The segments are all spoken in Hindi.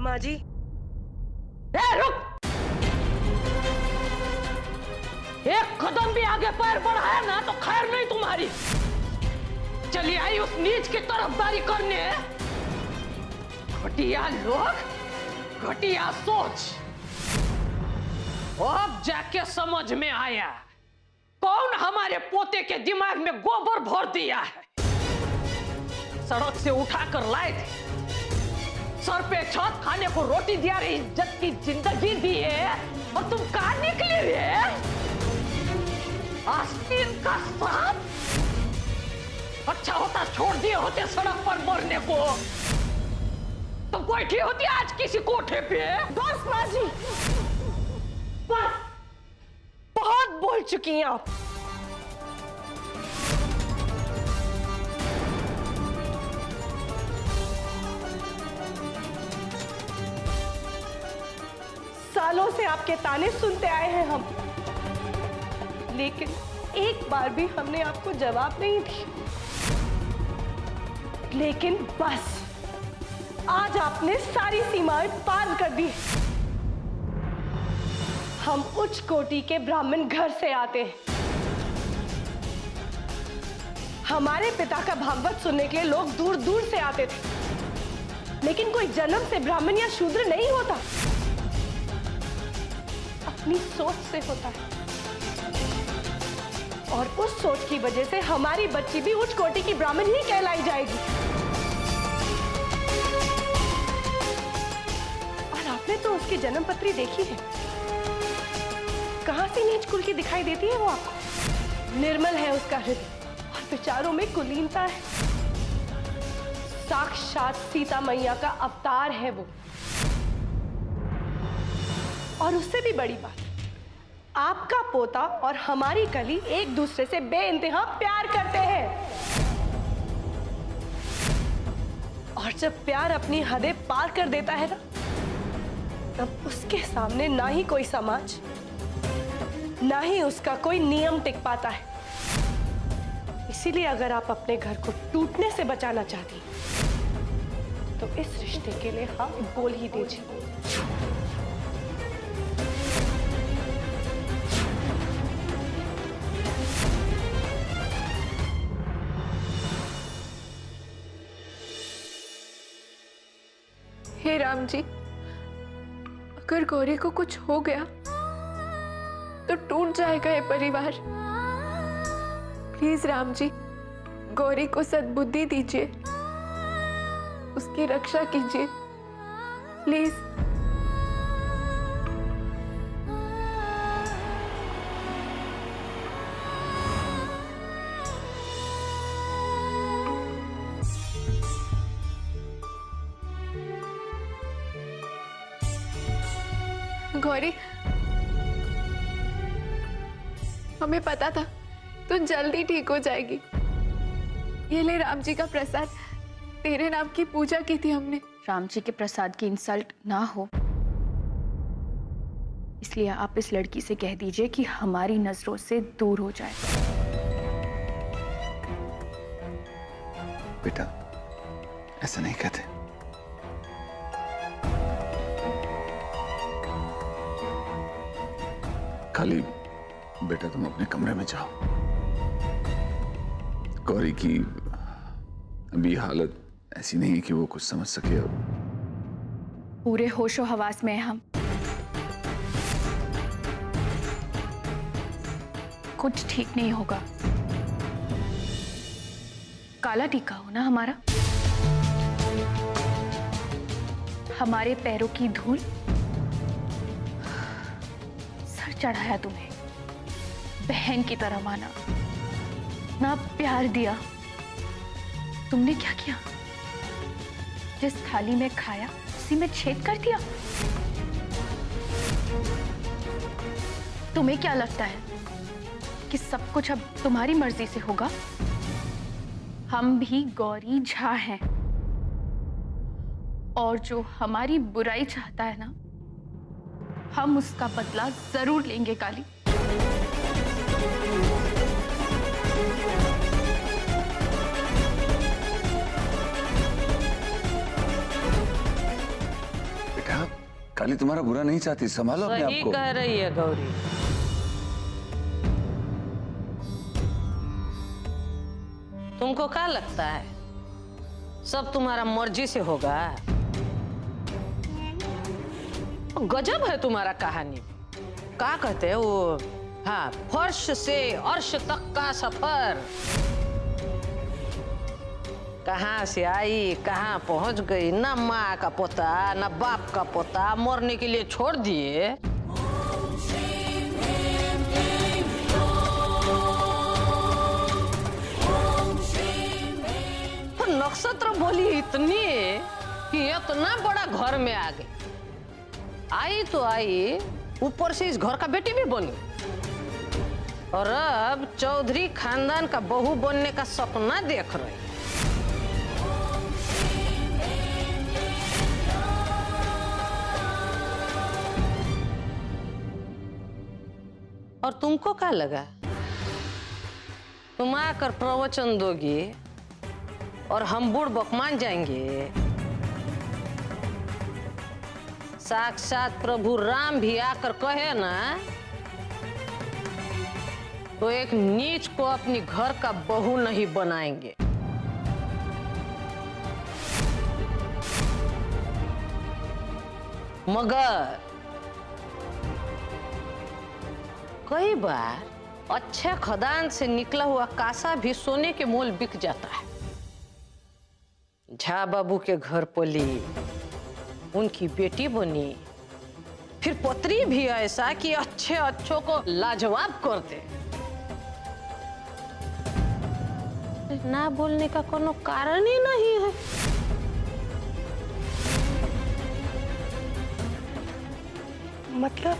माँ जी। रुक! एक कदम भी आगे पैर बढ़ाया ना तो खैर नहीं तुम्हारी। चली आई उस नीच की तरफदारी करने। घटिया लोग, घटिया सोच। अब जाके समझ में आया कौन हमारे पोते के दिमाग में गोबर भर दिया है। सड़क से उठाकर लाए थे, सर पे छत, खाने को रोटी दिया रही, इज्जत की जिंदगी दी है, और तुम कहां निकले रे? आस्तीन का सांप। अच्छा होता छोड़ दिए होते सड़क पर मरने को, तो बैठी होती आज किसी कोठे पे। बस माँ जी, बस, बहुत बोल चुकी हैं आप। सालों से आपके ताने सुनते आए हैं हम, लेकिन एक बार भी हमने आपको जवाब नहीं दिया। लेकिन बस आज आपने सारी सीमाएं पार कर दी। हम उच्च कोटि के ब्राह्मण घर से आते हैं। हमारे पिता का भागवत सुनने के लिए लोग दूर दूर से आते थे, लेकिन कोई जन्म से ब्राह्मण या शूद्र नहीं होता, अपनी सोच से होता है। और उस सोच की वजह से हमारी बच्ची भी उच्च कोटि की ब्राह्मण ही कहलाई जाएगी। और आपने तो उसकी जन्म पत्री देखी है, कहां से नीच कुल की दिखाई देती है वो आपको? निर्मल है उसका हृदय और विचारों में कुलीनता है। साक्षात सीता मैया का अवतार है वो। और उससे भी बड़ी बात, आपका पोता और हमारी कली एक दूसरे से बेइंतहा प्यार करते हैं। और जब प्यार अपनी हदें पार कर देता है ना, तब उसके सामने ना ही कोई समाज, ना ही उसका कोई नियम टिक पाता है। इसीलिए अगर आप अपने घर को टूटने से बचाना चाहती हैं, तो इस रिश्ते के लिए हाँ बोल ही दीजिए। हे राम जी, अगर गौरी को कुछ हो गया तो टूट जाएगा ये परिवार। प्लीज राम जी, गौरी को सद्बुद्धि दीजिए, उसकी रक्षा कीजिए प्लीज। गौरी, हमें पता था तू जल्दी ठीक हो जाएगी। ये ले राम जी का प्रसाद, तेरे नाम की पूजा की थी हमने। राम जी के प्रसाद की इंसल्ट ना हो, इसलिए आप इस लड़की से कह दीजिए कि हमारी नजरों से दूर हो जाए। बेटा, ऐसा नहीं कहते। खाली बेटा तुम अपने कमरे में जाओ। गौरी की अभी हालत ऐसी नहीं है कि वो कुछ समझ सके। अब पूरे होशो हवास में हैं हम, कुछ ठीक नहीं होगा। काला टीका हो ना हमारा, हमारे पैरों की धूल चढ़ाया, तुम्हें बहन की तरह माना, ना प्यार दिया। तुमने क्या किया? जिस थाली में खाया उसी में छेद कर दिया। तुम्हें क्या लगता है कि सब कुछ अब तुम्हारी मर्जी से होगा? हम भी गौरी झा हैं, और जो हमारी बुराई चाहता है ना, हम उसका बदला जरूर लेंगे काली। खाली तुम्हारा बुरा नहीं चाहती, संभालो अपने आप सही को। कह रही है गौरी। तुमको क्या लगता है सब तुम्हारा मर्जी से होगा? गजब है तुम्हारा कहानी। क्या कहते हैं वो, हाँ, फर्श से अर्श तक का सफर। कहाँ से आई कहाँ पहुंच गई, ना माँ का पोता ना बाप का पोता, मरने के लिए छोड़ दिए। तो नक्षत्र बोली इतनी कि इतना बड़ा घर में आ गई। आई तो आई, ऊपर से इस घर का बेटी भी बनी, और अब चौधरी खानदान का बहू बनने का सपना देख रही। और तुमको क्या लगा तुम आकर प्रवचन दोगी और हम बूढ़ बकमान जाएंगे? साक्षात प्रभु राम भी आकर कहे ना तो एक नीच को अपनी घर का बहू नहीं बनाएंगे। मगर कई बार अच्छे खदान से निकला हुआ कासा भी सोने के मोल बिक जाता है। झा बाबू के घर पली, उनकी बेटी बनी, फिर पत्री भी ऐसा कि अच्छे अच्छों को लाजवाब कर दे। ना बोलने का कोनो कारण ही नहीं है। मतलब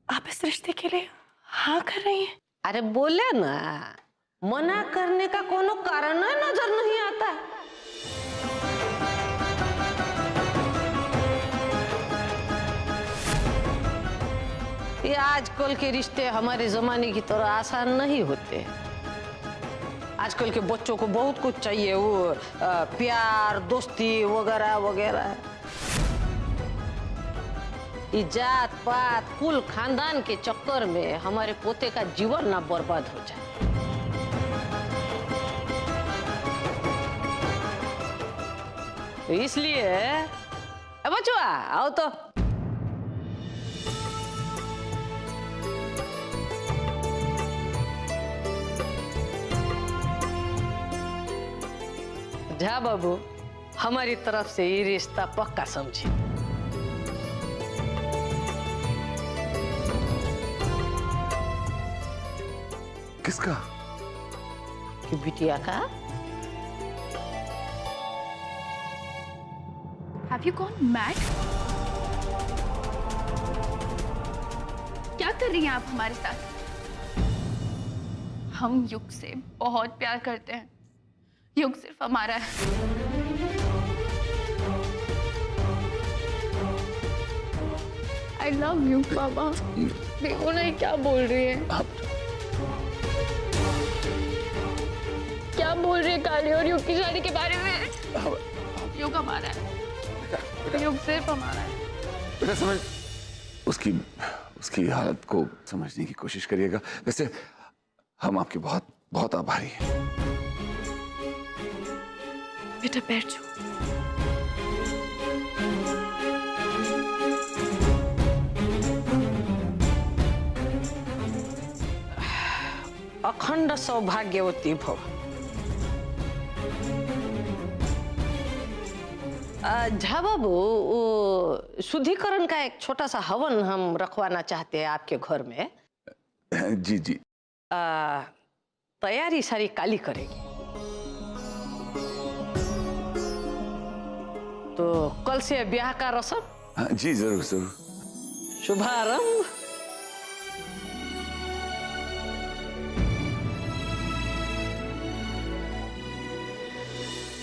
आप इस रिश्ते के लिए हाँ कर रही हैं? अरे बोले ना, मना करने का कोनो कारण नजर नहीं आता। ये आजकल के रिश्ते हमारे जमाने की तरह आसान नहीं होते। आजकल के बच्चों को बहुत कुछ चाहिए, वो प्यार दोस्ती वगैरह वगैरह। ये जात पात कुल खानदान के चक्कर में हमारे पोते का जीवन ना बर्बाद हो जाए। तो इसलिए बचुआ आओ तो। झा बाबू, हमारी तरफ से ये रिश्ता पक्का समझी। किसका? कि बिटिया का। Have you gone mad? क्या कर रही हैं आप हमारे साथ? हम युग से बहुत प्यार करते हैं, युग सिर्फ हमारा है। I love you, पापा। देखो ना ये क्या बोल रही है। क्या बोल रही है काली और युग की शादी के बारे में? युग हमारा है, युग सिर्फ हमारा है। बेटा समझ, उसकी हालत को समझने की कोशिश करिएगा। वैसे हम आपके बहुत बहुत आभारी हैं। बेटा बैठ जाओ। अखंड सौभाग्यवती भव। झा बाबू, वो शुद्धिकरण का एक छोटा सा हवन हम रखवाना चाहते हैं आपके घर में। जी जी। तैयारी सारी काली करेगी, तो कल से ब्याह का रस्म। हाँ जी, जरूर जरूर। शुभारंभ।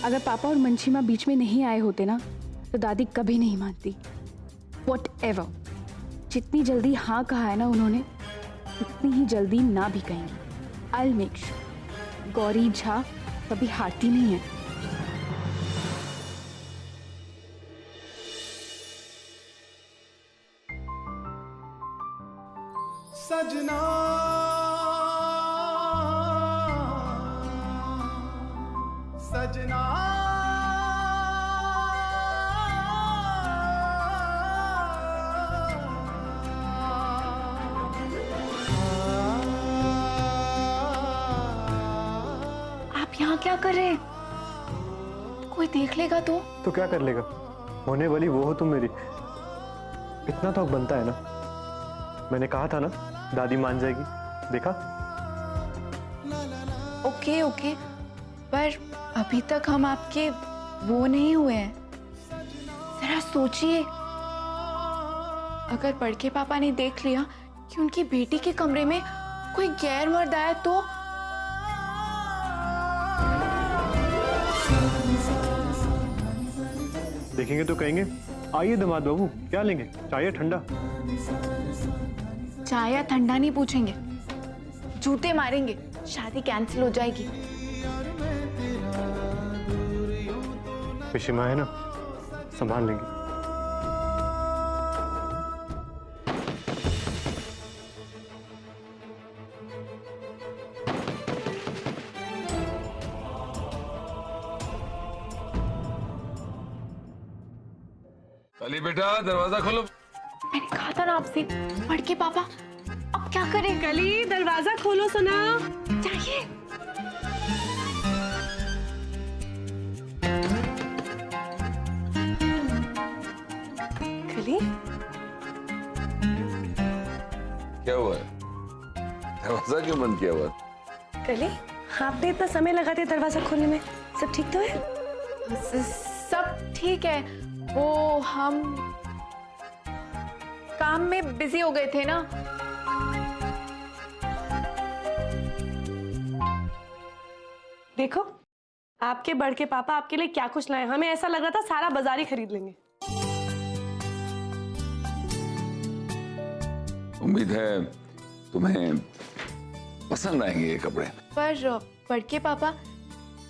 अगर पापा और मंशीमा बीच में नहीं आए होते ना तो दादी कभी नहीं मानती। Whatever, जितनी जल्दी हाँ कहा है ना उन्होंने, उतनी ही जल्दी ना भी कहेंगी। I'll make sure। Gauri Jha कभी हारती नहीं है। सजना सजना आप यहाँ क्या कर रहे हैं? कोई देख लेगा तो? तो क्या कर लेगा? होने वाली वो हो तुम मेरी। इतना तो बनता है ना। मैंने कहा था ना दादी मान जाएगी, देखा? ओके ओके, पर अभी तक हम आपके वो नहीं हुए हैं। जरा सोचिए, अगर बड़के पापा ने देख लिया कि उनकी बेटी के कमरे में कोई गैर मर्द आया तो? देखेंगे तो कहेंगे आइए दामाद बाबू, क्या लेंगे, चाय या ठंडा? चाय या ठंडा नहीं पूछेंगे, जूते मारेंगे, शादी कैंसिल हो जाएगी। पिशिमा है ना, संभाल लेंगे। कली बेटा दरवाजा खोलो। मैंने कहा था ना आपसे, बड़के पापा अब क्या करें? कली दरवाजा खोलो सना। चाहिए। कली क्या हुआ है? दरवाजा क्यों बंद किया हुआ? कली, आपने इतना समय लगाते दरवाजा खोलने में, सब ठीक तो है? सब ठीक है, वो हम काम में बिजी हो गए थे ना। देखो, आपके बड़के पापा आपके लिए क्या कुछ लाए। हमें ऐसा लग रहा था सारा बाजार ही खरीद लेंगे। उम्मीद है तुम्हें पसंद आएंगे ये कपड़े। पर बड़के पापा,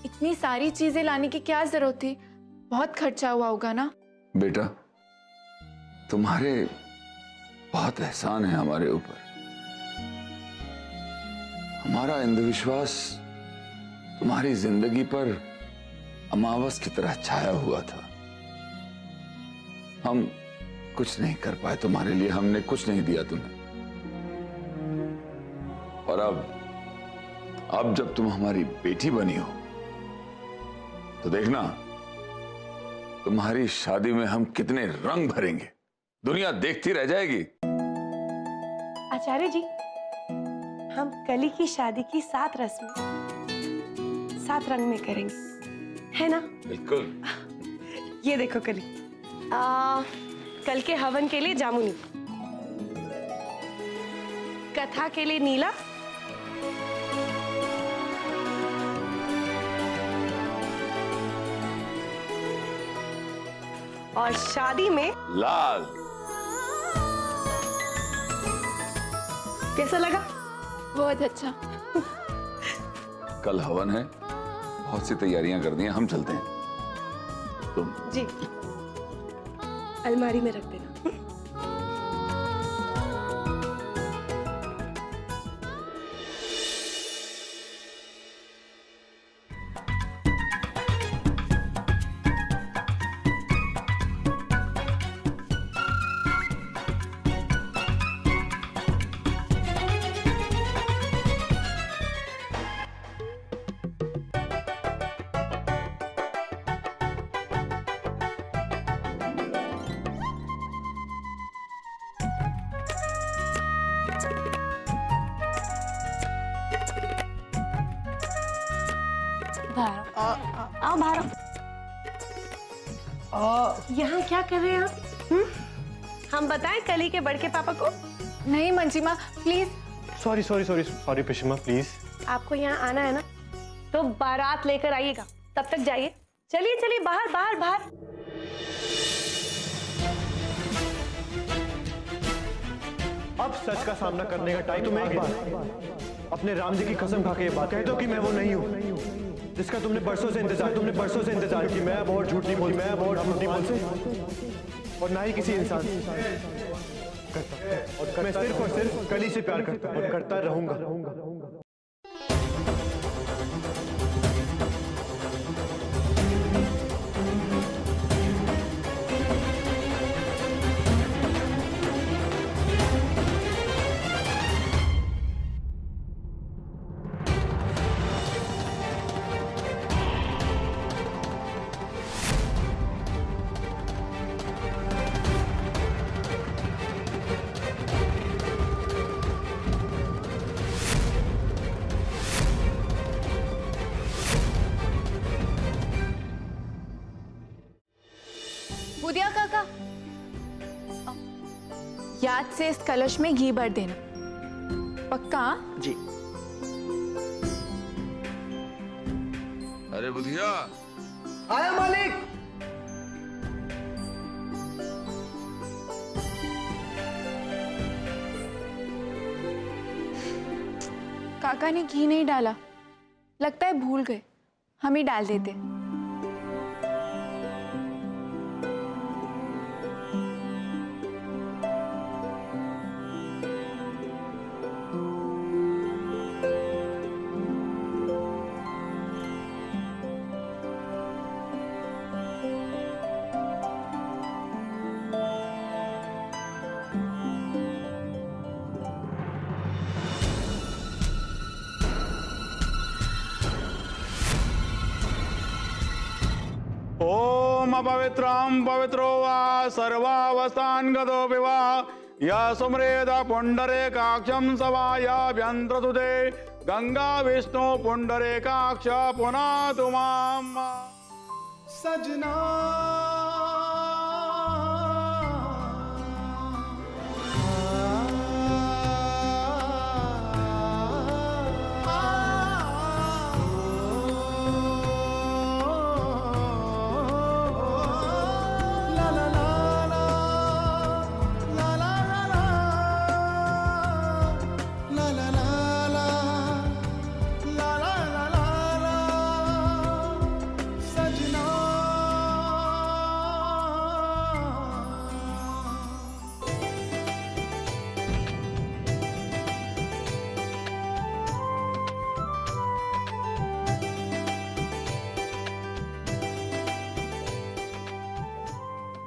इतनी सारी चीजें लाने की क्या जरूरत थी? बहुत खर्चा हुआ होगा ना? बेटा, तुम्हारे बहुत एहसान है हमारे ऊपर। हमारा अंधविश्वास तुम्हारी जिंदगी पर अमावस की तरह छाया हुआ था। हम कुछ नहीं कर पाए तुम्हारे लिए, हमने कुछ नहीं दिया तुम्हें। और अब जब तुम हमारी बेटी बनी हो तो देखना, तुम्हारी शादी में हम कितने रंग भरेंगे, दुनिया देखती रह जाएगी। आचार्य जी, हम कली की शादी की 7 रस्में 7 रंग में करेंगे, है ना? बिल्कुल। ये देखो कली, कल के हवन के लिए जामुनी, कथा के लिए नीला, और शादी में लाल। कैसा लगा? बहुत अच्छा। कल हवन है, बहुत सी तैयारियां कर दी हैं, हम चलते हैं। तुम जी, अलमारी में रख देना। आओ बाहर। यहाँ क्या कर रहे हैं आप? हम बताएं कली के बड़के पापा को? नहीं मंजिमा, प्लीज। सॉरी पिशिमा, प्लीज। आपको यहाँ आना है ना, तो बारात लेकर आइएगा, तब तक जाइए। चलिए चलिए, बाहर बाहर बाहर। अब सच का सामना करने का टाइम। तुम एक बार अपने राम जी की कसम खा के ये बात कह दो कि मैं वो नहीं हूँ जिसका तुमने बरसों से इंतजार की। मैं अब और झूठ नहीं बोल सकता और ना ही किसी इंसान। करता, मैं सिर्फ और सिर्फ कली से प्यार करता और करता रहूंगा। बुदिया काका, याद से इस कलश में घी भर देना, पक्का? जी। अरे बुधिया, आया मालिक। काका ने घी नहीं डाला, लगता है भूल गए, हम ही डाल देते। ओम अपवित्रं पवित्रो वा सर्वावस्थान् गतो विवा या सुम्रेद पुण्डरीकाक्षं सवायाभ्यन्तर्तुते गंगा विष्णु पुण्डरीकाक्ष पुनातु माम्। सजना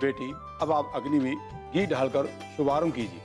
बेटी, अब आप अग्नि में घी डालकर शुभारंभ कीजिए।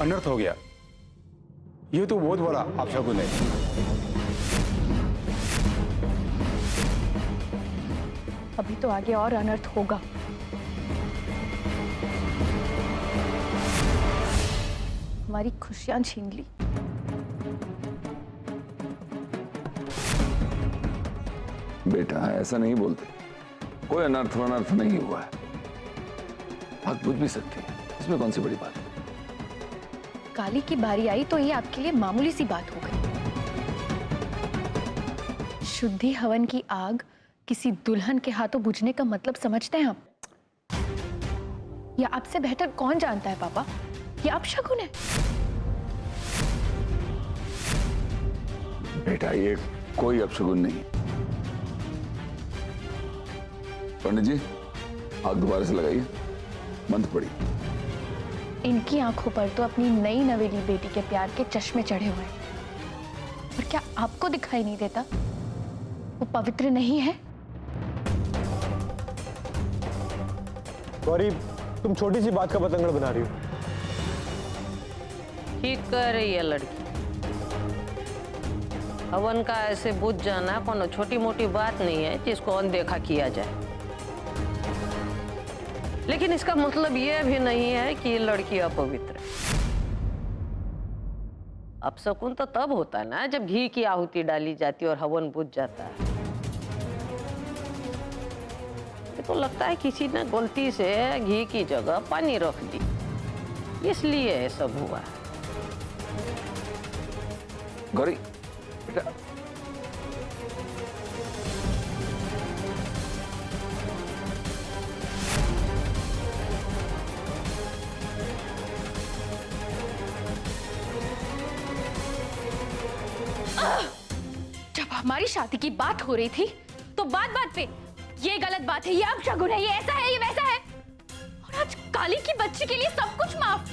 अनर्थ हो गया। ये तो बहुत बड़ा अपशकुन है। अभी तो आगे और अनर्थ होगा। हमारी खुशियां छीन ली। बेटा ऐसा नहीं बोलते, कोई अनर्थ वनर्थ नहीं हुआ है। आग बुझ भी सकती है, इसमें कौन सी बड़ी बात है। काली की बारी आई तो ये आपके लिए मामूली सी बात हो गई। शुद्धि हवन की आग किसी दुल्हन के हाथों बुझने का मतलब समझते हैं आप? या आपसे बेहतर कौन जानता है पापा, ये अपशकुन है। बेटा ये कोई अपशकुन नहीं। पंडित जी आग दोबारा से लगाइए, मंत्र पढ़िए। इनकी आंखों पर तो अपनी नई नवेली बेटी के प्यार के चश्मे चढ़े हुए हैं। और क्या आपको दिखाई नहीं देता वो पवित्र नहीं है? गौरी, तुम छोटी सी बात का पतंगड़ बना रही हो। ठीक कह रही है लड़की। हवन का ऐसे बुझ जाना कोनो छोटी मोटी बात नहीं है जिसको अनदेखा किया जाए। लेकिन इसका मतलब यह भी नहीं है कि ये लड़की अपवित्र है। अपशकुन तो तब होता है ना जब घी की आहुति डाली जाती है और हवन बुझ जाता है। ये तो लगता है किसी ने गलती से घी की जगह पानी रख दी, इसलिए ये सब हुआ है। गौरी बेटा, जब हमारी शादी की बात हो रही थी तो बात बात पे ये गलत बात है, ये अपशगुन है, ये ऐसा है, ये वैसा है, और आज काली की बच्ची के लिए सब कुछ माफ।